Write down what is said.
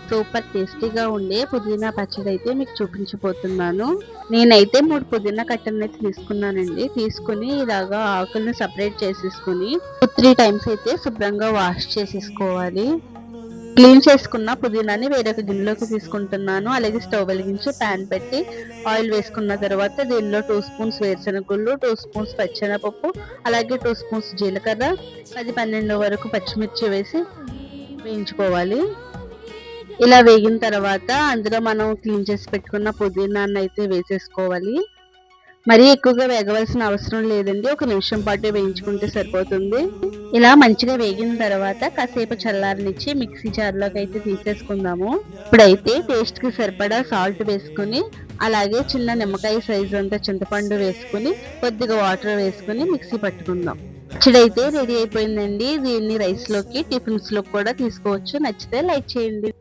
Super టేస్టీగా ఉండే పుదీనా పచ్చడి అయితే మీకు చూపించబోతున్నాను. నేనైతే 3 పుదీనా కట్టలను అయితే తీసుకున్నానండి. తీసుకుని ఇలాగా ఆకులను సపరేట్ చేసేసుకుని 3 టైమ్స్ అయితే శుభ్రంగా వాష్ చేసేసుకోవాలి. క్లీన్ చేసుకున్న పుదీనాని వేరొక గిన్నెలోకి తీసుకుంటున్నాను. అలాగే స్టవ్ వెలిగించి ప్యాన్ పెట్టి ఆయిల్ వేసుకున్న తర్వాత దీనిలో 2 స్పూన్స్ వేరుశనగ గుళ్ళు, 2 స్పూన్స్ పచ్చెనపప్పు, అలాగే 2 స్పూన్స్ జీలకర్ర, 10-12 వరకు పచ్చిమిర్చి వేసి వేయించుకోవాలి. ఇలా వేగిన తర్వాత అందులో మనం క్లీన్ చేసి పెట్టుకున్న పుదీనాన్ని అయితే వేసేసుకోవాలి. మరీ ఎక్కువగా వేగవలసిన అవసరం లేదండి. 1 నిమిషం పాటు వేయించుకుంటే సరిపోతుంది. ఇలా మంచిగా వేగిన తర్వాత కాసేపు చల్లారనిచ్చి మిక్సీ జార్లోకి అయితే తీసేసుకుందాము. ఇప్పుడైతే టేస్ట్ కి సరిపడా సాల్ట్ వేసుకుని, అలాగే చిన్న నిమ్మకాయ సైజు అంతా చింతపండు వేసుకుని, కొద్దిగా వాటర్ వేసుకుని మిక్సీ పట్టుకుందాం. పచ్చడి అయితే రెడీ అయిపోయిందండి. దీన్ని రైస్ లోకి, టిఫిన్స్ లోకి కూడా తీసుకోవచ్చు. నచ్చితే లైక్ చేయండి.